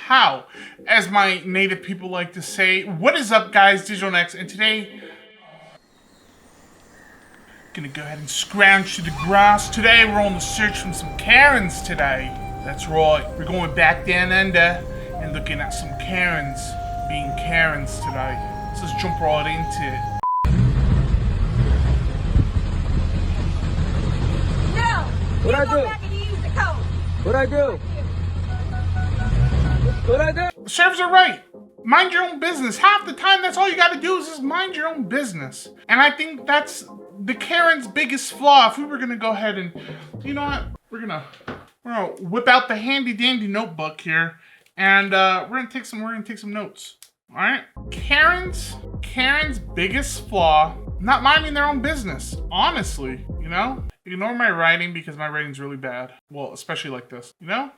how, as my native people like to say. What is up, guys? DigitalNex, and today, gonna go ahead and scrounge through the grass. Today, we're on the search from some Karens today. That's right, we're going back down under and looking at some Karens being Karens today. So let's jump right into it. What'd I do? What'd I do? What'd I do? Serves are right. Mind your own business. Half the time, that's all you gotta do is just mind your own business. And I think that's the Karen's biggest flaw. If we were gonna go ahead and, you know what? We're gonna whip out the handy dandy notebook here, and we're gonna take some notes. All right. Karen's biggest flaw: not minding their own business. Honestly, you know. Ignore my writing because my writing's really bad. Well, especially like this, you know?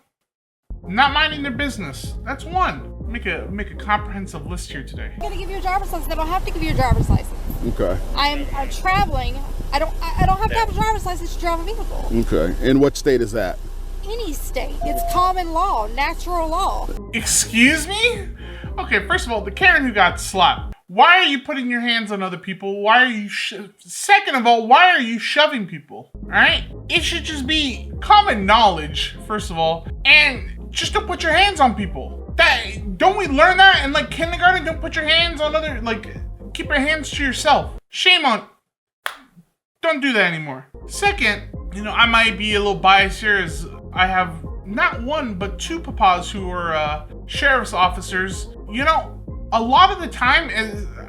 Not minding their business. That's one. Make a comprehensive list here today. I'm gonna give you a driver's license. I don't have to give you a driver's license. Okay. I'm traveling. I don't have to have a driver's license to drive a vehicle. Okay. And what state is that? Any state. It's common law, natural law. Excuse me? Okay, first of all, the Karen who got slapped. Why are you putting your hands on other people? Why are you second of all, why are you shoving people? All right? It should just be common knowledge, first of all, and just don't put your hands on people. Don't we learn that in like kindergarten? Don't put your hands on other, like, keep your hands to yourself. Shame on, don't do that anymore. Second, you know, I might be a little biased here as I have not one, but two papas who are sheriff's officers. You know, a lot of the time,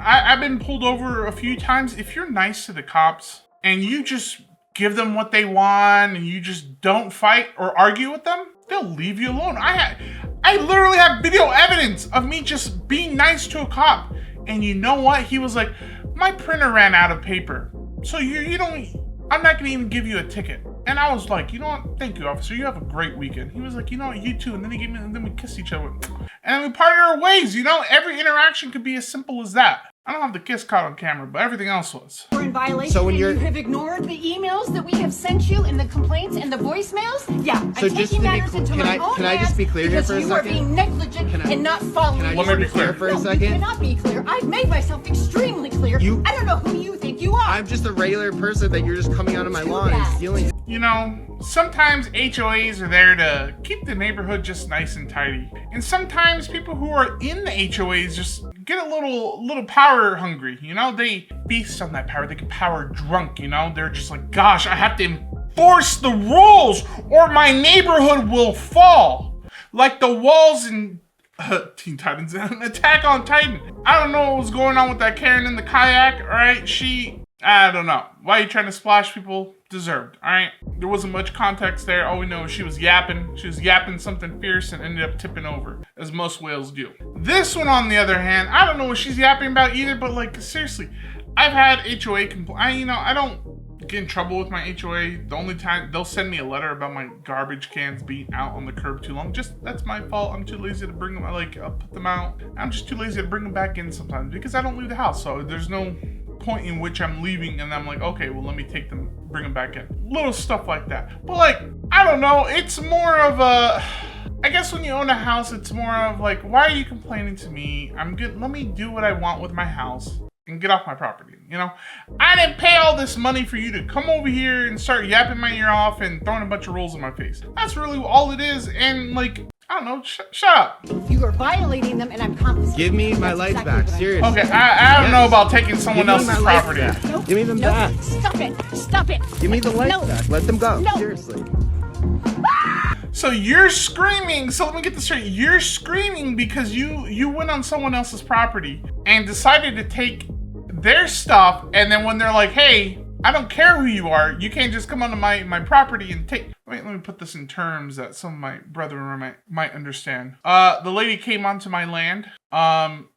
I've been pulled over a few times. If you're nice to the cops and you just give them what they want and you just don't fight or argue with them, they'll leave you alone. I literally have video evidence of me just being nice to a cop. And you know what? He was like, my printer ran out of paper. So I'm not gonna even give you a ticket. And I was like, you know what? Thank you, officer. You have a great weekend. He was like, you know what? You too. And then and then we kissed each other. And then we parted our ways. You know, every interaction could be as simple as that. I don't have the kiss caught on camera, but everything else was. We're in violation. So when you have ignored the emails that we have sent you and the complaints and the voicemails. Yeah, so I'm taking matters into my own hands. Can I just be clear here for a second? You are being negligent and not following. Let me be clear for a second. You cannot be clear. I've made myself extremely clear. I don't know who you think you are. I'm just a regular person that you're just coming onto my lawn and stealing. You know, sometimes HOAs are there to keep the neighborhood just nice and tidy. And sometimes people who are in the HOAs just get a little power hungry. You know, they feast on that power. They get power drunk, you know? They're just like, gosh, I have to enforce the rules or my neighborhood will fall. Like the walls in Teen Titans and Attack on Titan. I don't know what was going on with that Karen in the kayak, all right? I don't know. Why are you trying to splash people? Deserved, all right? There wasn't much context there. All we know is she was yapping. She was yapping something fierce and ended up tipping over, as most whales do. This one, on the other hand, I don't know what she's yapping about either, but like, seriously, I've had HOA I don't get in trouble with my HOA. The only time they'll send me a letter about my garbage cans being out on the curb too long. That's my fault. I'm too lazy to bring them, I'll put them out. I'm just too lazy to bring them back in sometimes because I don't leave the house. So there's no point in which I'm leaving and I'm like, okay, well, let me take them, bring them back in. Little stuff like that. But like, I don't know, it's more of I guess when you own a house, it's more of like, why are you complaining to me? I'm good, let me do what I want with my house and get off my property, you know? I didn't pay all this money for you to come over here and start yapping my ear off and throwing a bunch of rules in my face. That's really all it is, and like, I don't know, shut up. You are violating them and I'm confiscating. Give me my lights back, seriously. Okay, I don't know about taking someone else's property. Nope. Give me them back. Stop it. Stop it. Give me the lights No. back. Let them go. No. Seriously. So you're screaming, so let me get this straight. You're screaming because you went on someone else's property and decided to take their stuff, and then when they're like, hey, I don't care who you are, you can't just come onto my property and take. Wait, let me put this in terms that some of my brethren might understand. The lady came onto my land.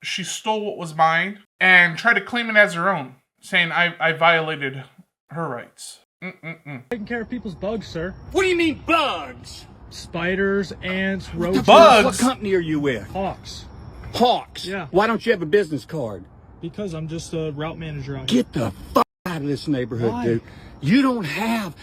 She stole what was mine and tried to claim it as her own, saying I violated her rights. Taking care of people's bugs, sir. What do you mean bugs? Spiders, ants, roaches. Bugs? What company are you with? Hawks. Hawks? Yeah. Why don't you have a business card? Because I'm just a route manager out here. Get the fuck out of this neighborhood, Why? dude. You don't have,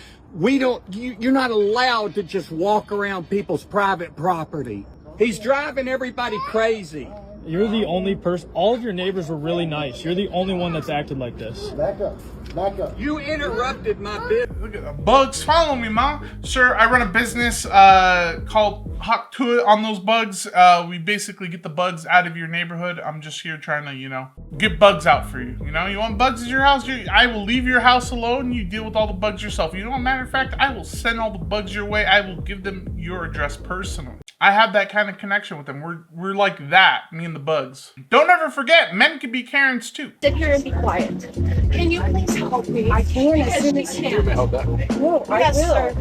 you're not allowed to just walk around people's private property. He's driving everybody crazy. You're the only person. All of your neighbors were really nice. You're the only one that's acted like this. Back up. Back up. You interrupted my business. Look at the bugs. Follow me, Mom. Sir, I run a business called Hawk to It on those bugs. We basically get the bugs out of your neighborhood. I'm just here trying to, you know, get bugs out for you. You know, you want bugs at your house? I will leave your house alone. You deal with all the bugs yourself. You know, matter of fact, I will send all the bugs your way. I will give them your address personally. I have that kind of connection with them. We're like that, me and the bugs. Don't ever forget, men can be Karens too. Sit here and be quiet. Can you please help me? I can as soon as you can. No, I will. Sir.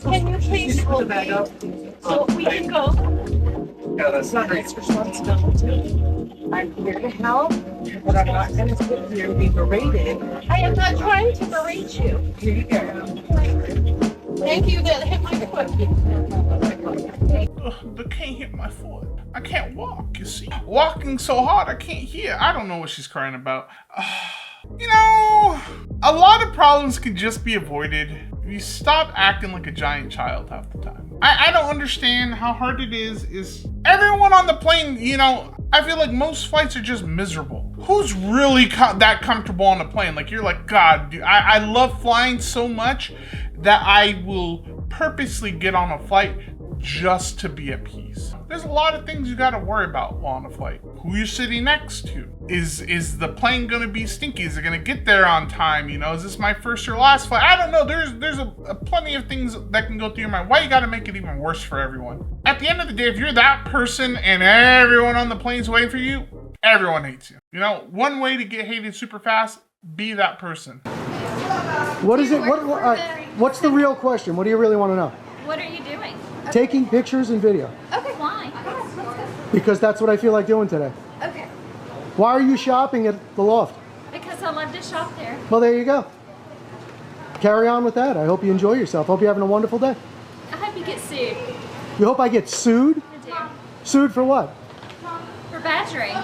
Can you please help me? So we can go. No, that's not It's responsibility. I'm here to help, but I'm not going to sit here and be berated. I am not trying to berate you. Here you go. Thank you that hit my foot. But can't hit my foot. I can't walk, you see. Walking so hard, I can't hear. I don't know what she's crying about. You know, a lot of problems can just be avoided if you stop acting like a giant child half the time. I don't understand how hard it is everyone on the plane, you know, I feel like most flights are just miserable. Who's really that comfortable on a plane? Like, you're like, God, dude, I love flying so much that I will purposely get on a flight just to be at peace. There's a lot of things you gotta worry about while on a flight. Who you're sitting next to. Is the plane gonna be stinky? Is it gonna get there on time? You know, is this my first or last flight? I don't know. There's a plenty of things that can go through your mind. Why you gotta make it even worse for everyone? At the end of the day, if you're that person and everyone on the plane's waiting for you, everyone hates you. You know, one way to get hated super fast, be that person. What is it? What's the real question? What do you really want to know? What are you doing? Taking pictures and video. Okay, why? Let's go. Because that's what I feel like doing today. Okay. Why are you shopping at the loft? Because I love to shop there. Well, there you go. Carry on with that. I hope you enjoy yourself. Hope you're having a wonderful day. I hope you get sued. You hope I get sued? I do. Sued for what? For badgering.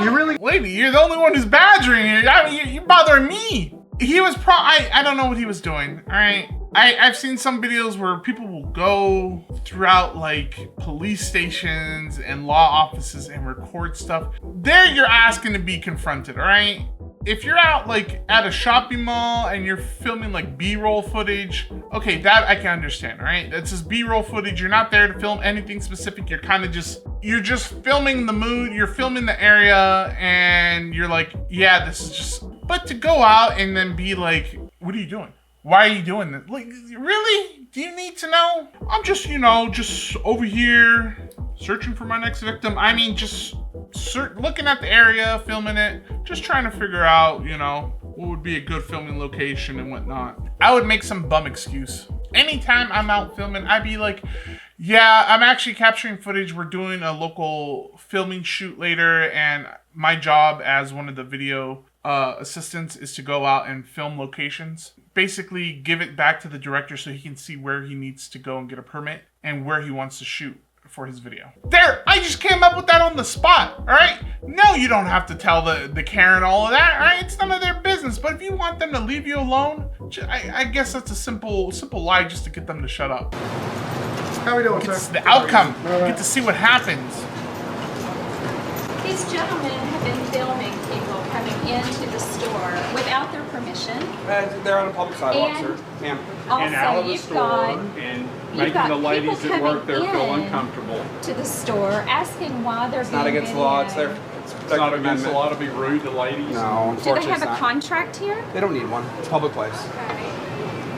You really? Lady, you're the only one who's badgering here. I mean, you're bothering me. He was I don't know what he was doing, all right? I've seen some videos where people will go throughout like police stations and law offices and record stuff. There you're asking to be confronted, all right? If you're out like at a shopping mall and you're filming like B-roll footage, okay, that I can understand, all right? That's just B-roll footage. You're not there to film anything specific. You're kind of you're just filming the mood, you're filming the area, and you're like, yeah, this is just, but to go out and then be like, what are you doing? Why are you doing this? Like, really? Do you need to know? I'm just, you know, just over here searching for my next victim. I mean, just looking at the area, filming it, just trying to figure out, you know, what would be a good filming location and whatnot. I would make some bum excuse. Anytime I'm out filming, I'd be like, yeah, I'm actually capturing footage. We're doing a local filming shoot later, and my job as one of the video assistants is to go out and film locations. Basically, give it back to the director so he can see where he needs to go and get a permit and where he wants to shoot for his video. There, I just came up with that on the spot, all right? No, you don't have to tell the Karen all of that, all right? It's none of their business. But if you want them to leave you alone, I guess that's a simple lie just to get them to shut up. How we doing, It's sir? the outcome. You get to see what happens. These gentlemen have been filming people coming into the store without their permission. They're on a public sidewalk, And sir. Ma'am. Also, you've got and you've making got the ladies people that work there coming feel in uncomfortable. to the store asking why they're It's being not against the law. It's videoed. their. It's not against the law to be rude to ladies. No, Do they unfortunately have it's a not. contract here? They don't need one. It's a public place.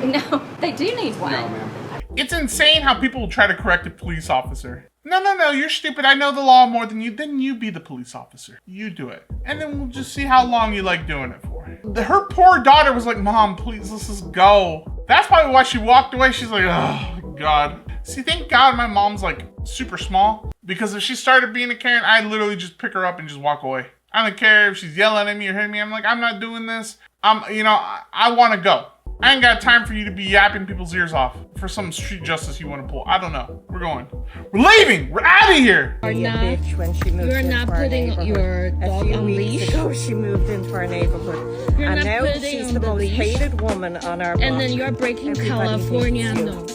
No, they do need one. No, ma'am. It's insane how people will try to correct a police officer. No, you're stupid. I know the law more than you. Then you be the police officer. You do it. And then we'll just see how long you like doing it for. Her poor daughter was like, Mom, please, let's just go. That's probably why she walked away. She's like, oh, God. See, thank God my mom's like super small. Because if she started being a Karen, I'd literally just pick her up and just walk away. I don't care if she's yelling at me or hitting me. I'm like, I'm not doing this. I want to go. I ain't got time for you to be yapping people's ears off for some street justice you want to pull. I don't know. We're going. We're leaving. We're out of here. You're not putting your dog on leash. Ago, she moved into our neighborhood. You're not now putting she's on the the most leash. hated woman on our block. And then you're breaking Everybody California hates you. law.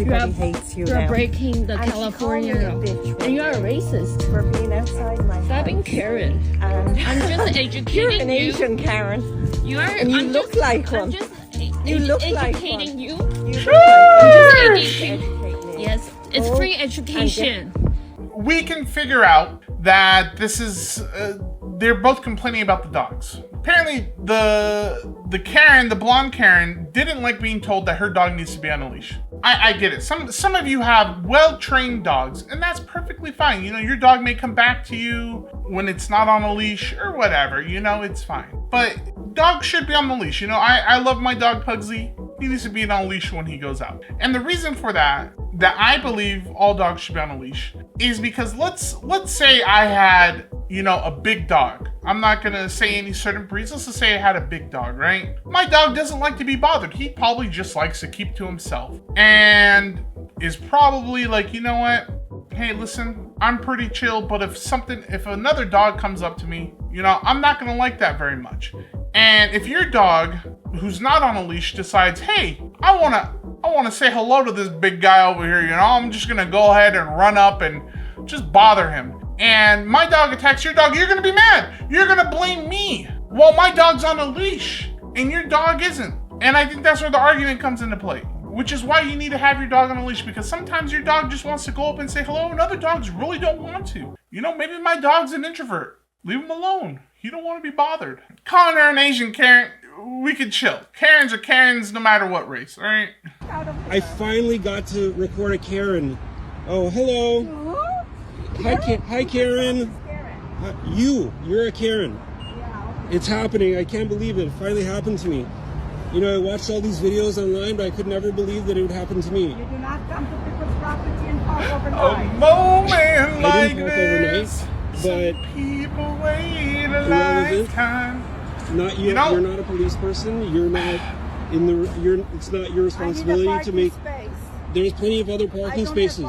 Everybody hates you You're now. breaking the And California she law. called me a bitch And you're a racist. for being outside my Stop being house. Karen. And I'm just you're educating an you. Asian Karen. You are. And you I'm look just, like I'm one. just You look like educating one. you. You I'm look like just one. educating. Educate me. Yes, it's Go free and education. We can figure out that this is they're both complaining about the dogs. Apparently the Karen, the blonde Karen, didn't like being told that her dog needs to be on a leash. I get it. Some of you have well-trained dogs, and that's perfectly fine. You know, your dog may come back to you when it's not on a leash or whatever, you know, it's fine. But dogs should be on the leash. You know, I love my dog Pugsley. He needs to be on a leash when he goes out. And the reason for that I believe all dogs should be on a leash is because let's say I had, you know, a big dog. I'm not gonna say any certain breeds. Let's just say I had a big dog, right? My dog doesn't like to be bothered. He probably just likes to keep to himself and is probably like, you know what? Hey, listen, I'm pretty chill, but if another dog comes up to me, you know, I'm not gonna like that very much. And if your dog, who's not on a leash, decides, hey, I wanna say hello to this big guy over here, you know, I'm just gonna go ahead and run up and just bother him. And my dog attacks your dog, you're gonna be mad. You're gonna blame me. Well, my dog's on a leash and your dog isn't. And I think that's where the argument comes into play. Which is why you need to have your dog on a leash, because sometimes your dog just wants to go up and say hello and other dogs really don't want to. You know, maybe my dog's an introvert. Leave him alone. He don't want to be bothered. Calling her an Asian Karen, we could chill. Karens are Karens no matter what race, all right? I finally got to record a Karen. Oh, hello. Hi, Karen. You're a Karen. It's happening. I can't believe it. It finally happened to me. You know, I watched all these videos online, but I could never believe that it would happen to me. You do not come to people's property and park overnight. A moment I like didn't park this, overnight, but people wait a irrelevant. lifetime. Not you. know- You're not a police person. You're not in the. You're. It's not your responsibility to make. There's plenty of other parking spaces.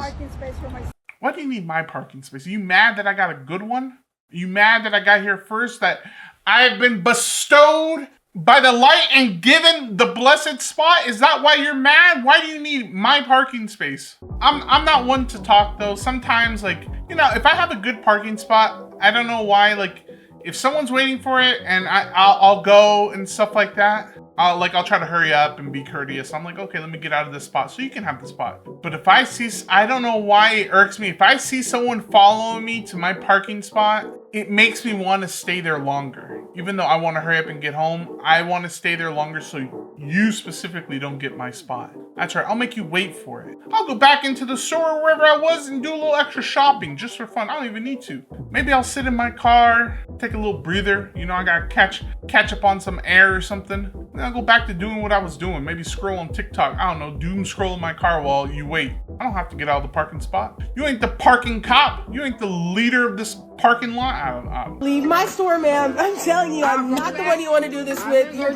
Why do you need my parking space? Are you mad that I got a good one? Are you mad that I got here first? That I have been bestowed by the light and given the blessed spot? Is that why you're mad? Why do you need my parking space? I'm not one to talk though. Sometimes, like, you know, if I have a good parking spot, I don't know why, like, if someone's waiting for it and I'll go and stuff like that, I'll try to hurry up and be courteous. I'm like, okay, let me get out of this spot so you can have the spot. But if I see, I don't know why it irks me. If I see someone following me to my parking spot, it makes me want to stay there longer. Even though I want to hurry up and get home, I want to stay there longer so you specifically don't get my spot. That's right, I'll make you wait for it. I'll go back into the store or wherever I was and do a little extra shopping just for fun. I don't even need to. Maybe I'll sit in my car, take a little breather. You know, I gotta catch up on some air or something. Then I'll go back to doing what I was doing. Maybe scroll on TikTok. I don't know, doom scroll in my car while you wait. I don't have to get out of the parking spot. You ain't the parking cop. You ain't the leader of this parking lot. I don't. Leave my store, ma'am. I'm telling you, I'm not the one you want to do this with. You're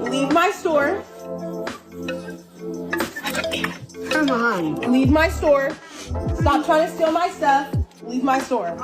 leave my store. Come on. Leave my store. Stop trying to steal my stuff. Leave my store.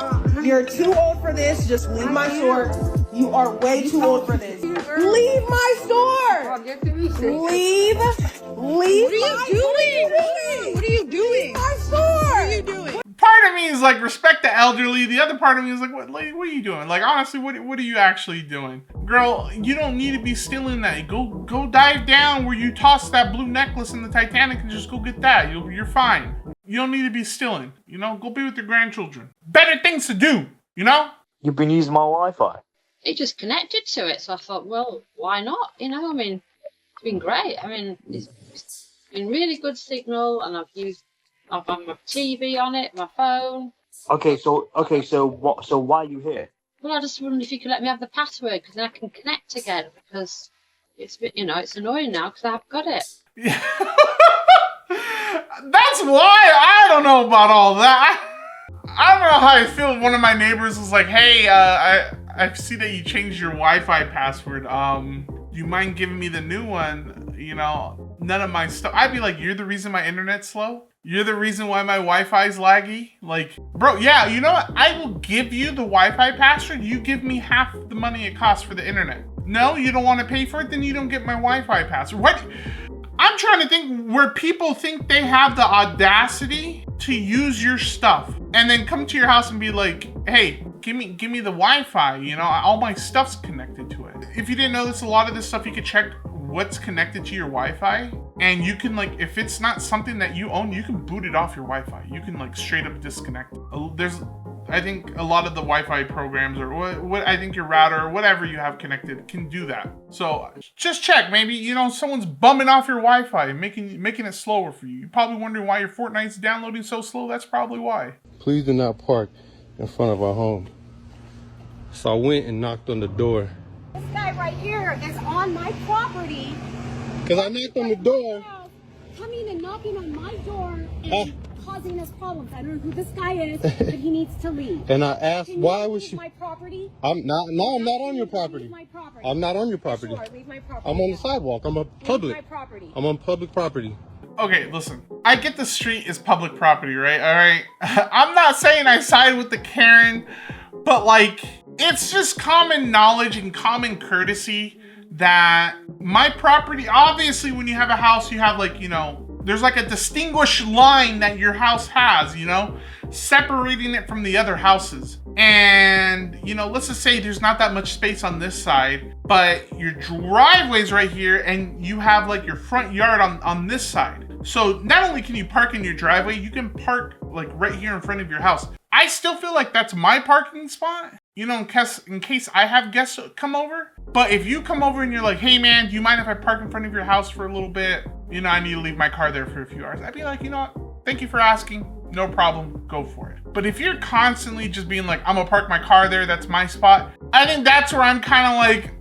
You're too old for this. Just leave my store. You are way too old for this. Leave my store. Leave. Leave. What are you doing? Leave my store. What are you doing? Part of me is like, respect the elderly. The other part of me is like, what, lady, what are you doing? Like, honestly, what are you actually doing? Girl, you don't need to be stealing that. Go dive down where you tossed that blue necklace in the Titanic and just go get that. You're fine. You don't need to be stealing. You know, go be with your grandchildren. Better things to do, you know? You've been using my Wi-Fi. It just connected to it, so I thought, well, why not? You know, I mean, it's been great. I mean, it's been really good signal, and I've got my TV on it, my phone. Okay, so what? So why are you here? Well, I just wondered if you could let me have the password, because then I can connect again. Because it's it's annoying now because I've got it. Yeah. That's why I don't know about all that. I don't know how I feel. One of my neighbors was like, "Hey, I see that you changed your Wi-Fi password. Do you mind giving me the new one? You know, none of my stuff." I'd be like, "You're the reason my internet's slow? You're the reason why my Wi-Fi's laggy? Like, bro, yeah, you know what? I will give you the Wi-Fi password. You give me half the money it costs for the internet. No, you don't want to pay for it? Then you don't get my Wi-Fi password. What? I'm trying to think where people think they have the audacity to use your stuff and then come to your house and be like, hey, give me the Wi-Fi, you know, all my stuff's connected to it. If you didn't know this, a lot of this stuff you could check what's connected to your Wi-Fi, and you can, like, if it's not something that you own, you can boot it off your Wi-Fi. You can, like, straight up disconnect. There's, I think a lot of the Wi-Fi programs, or what I think your router or whatever you have connected can do that. So just check. Maybe, you know, someone's bumming off your Wi-Fi, making it slower for you. You're probably wondering why your Fortnite's downloading so slow. That's probably why. Please do not park in front of our home. So I went and knocked on the door. This guy right here is on my property. Because I knocked on the door. Coming and knocking on my door and causing us problems. I don't know who this guy is, but he needs to leave. And I asked, why was she? My property? I'm not on your property. Leave my property. I'm not on your property. Sure, leave my property. I'm on the sidewalk. I'm a public. Leave my property. I'm on public property. Okay, listen. I get the street is public property, right? All right. I'm not saying I side with the Karen, but like, it's just common knowledge and common courtesy that my property, obviously when you have a house, you have like, you know, there's like a distinguished line that your house has, you know, separating it from the other houses. And, you know, let's just say there's not that much space on this side, but your driveway's right here and you have like your front yard on this side. So not only can you park in your driveway, you can park like right here in front of your house. I still feel like that's my parking spot, you know, in case I have guests come over. But if you come over and you're like, hey man, do you mind if I park in front of your house for a little bit? You know, I need to leave my car there for a few hours. I'd be like, you know what? Thank you for asking. No problem. Go for it. But if you're constantly just being like, I'm gonna park my car there, that's my spot. I think that's where I'm kind of like,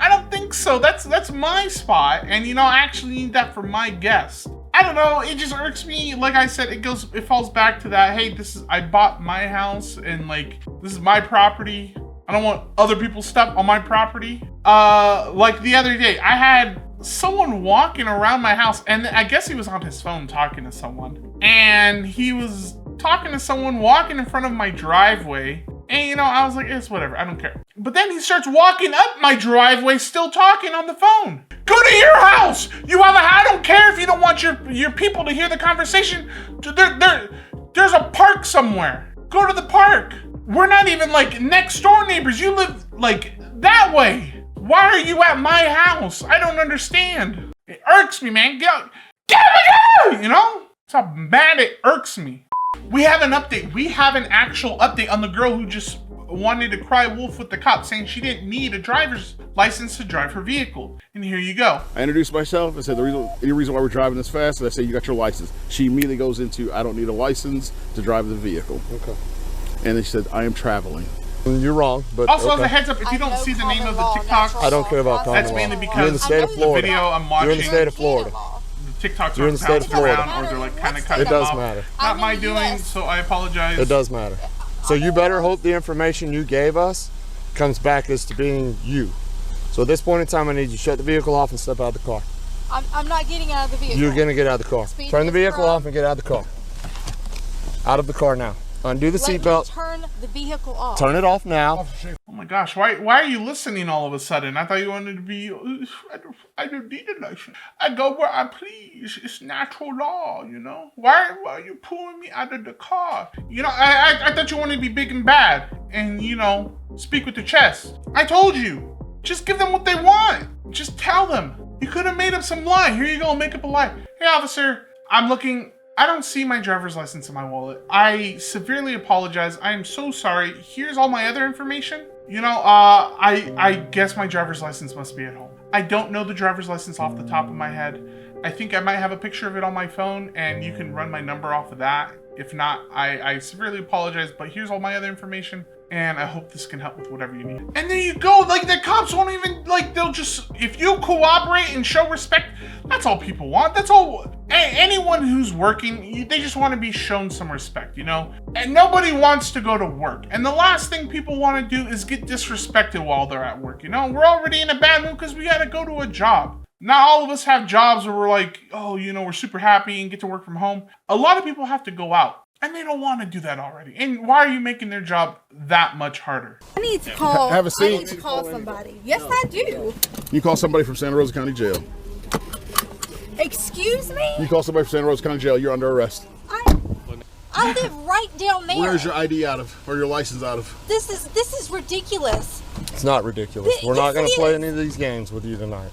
I don't think so. That's my spot. And you know, I actually need that for my guests. I don't know, it just irks me. Like I said, it falls back to that, hey, I bought my house and like, this is my property. I don't want other people's stuff on my property. Like the other day, I had someone walking around my house and I guess he was on his phone talking to someone. And he was talking to someone walking in front of my driveway. And you know, I was like, it's whatever, I don't care. But then he starts walking up my driveway, still talking on the phone. Go to your house! I don't care if you don't want your people to hear the conversation. There's a park somewhere. Go to the park. We're not even like next door neighbors. You live like that way. Why are you at my house? I don't understand. It irks me, man. Get out, you know? That's how bad it irks me. We have an update. We have an actual update on the girl who just wanted to cry wolf with the cops, saying she didn't need a driver's license to drive her vehicle. And here you go. I introduced myself. I said any reason why we're driving this fast, and I say you got your license. She immediately goes into, I don't need a license to drive the vehicle. Okay. And then she said, I am traveling. You're wrong, but also, as a heads up, if you don't see the name of the TikTok, I don't care about common that's mainly because you're in the state of Florida. The video I'm watching, you're in the state of Florida. The TikToks you're in the state of Florida. Around, or they're like kind of cutting it does off. matter. Not my doing, so I apologize. It does matter. So you better hope the information you gave us comes back as to being you. So at this point in time, I need you to shut the vehicle off and step out of the car. I'm not getting out of the vehicle. You're gonna get out of the car. Turn the vehicle off and get out of the car. Out of the car now. Undo the seatbelt. Turn the vehicle off. Turn it off now. Oh my gosh, why are you listening all of a sudden? I thought you wanted to be, I don't need a license. I go where I please. It's natural law, you know? Why are you pulling me out of the car? You know, I thought you wanted to be big and bad and, you know, speak with your chest. I told you, just give them what they want. Just tell them. You could have made up some lie. Here you go, make up a lie. Hey officer, I'm looking, I don't see my driver's license in my wallet. I severely apologize. I am so sorry. Here's all my other information. You know, I guess my driver's license must be at home. I don't know the driver's license off the top of my head. I think I might have a picture of it on my phone and you can run my number off of that. If not, I severely apologize, but here's all my other information. And I hope this can help with whatever you need. And there you go. Like, the cops won't even, like, they'll just, if you cooperate and show respect, that's all people want. That's all. Anyone who's working, they just want to be shown some respect, you know? And nobody wants to go to work. And the last thing people want to do is get disrespected while they're at work, you know? We're already in a bad mood because we got to go to a job. Not all of us have jobs where we're like, oh, you know, we're super happy and get to work from home. A lot of people have to go out. and they don't want to do that already. And why are you making their job that much harder? I need to call. Have a seat. I need to call somebody. Yes, I do. You call somebody from Santa Rosa County Jail. Excuse me? You call somebody from Santa Rosa County Jail, you're under arrest. I live right down there. Where's your ID out of, or your license out of? This is ridiculous. It's not ridiculous. We're not going to play any of these games with you tonight.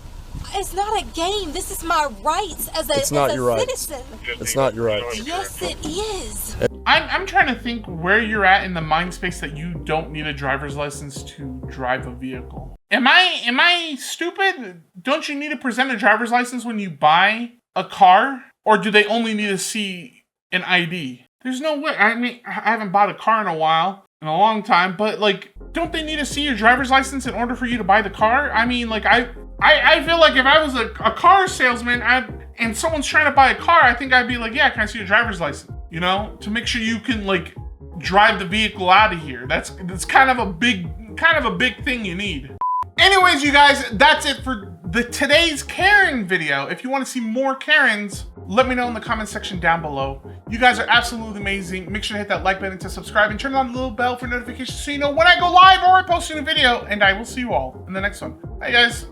It's not a game. This is my rights as a, It's not your rights. citizen. It's not your rights. Yes, it is. I'm trying to think where you're at in the mind space that you don't need a driver's license to drive a vehicle. Am I stupid? Don't you need to present a driver's license when you buy a car? Or do they only need to see an ID? There's no way. I mean, I haven't bought a car in a while, in a long time, but like, don't they need to see your driver's license in order for you to buy the car? I mean, like, I feel like if I was a car salesman and someone's trying to buy a car, I think I'd be like, yeah, can I see your driver's license? You know, to make sure you can like drive the vehicle out of here. That's kind of a big thing you need. Anyways, you guys, that's it for today's Karen video. If you want to see more Karens, let me know in the comment section down below. You guys are absolutely amazing. Make sure to hit that like button to subscribe and turn on the little bell for notifications so you know when I go live or I post a new video. And I will see you all in the next one. Bye, guys.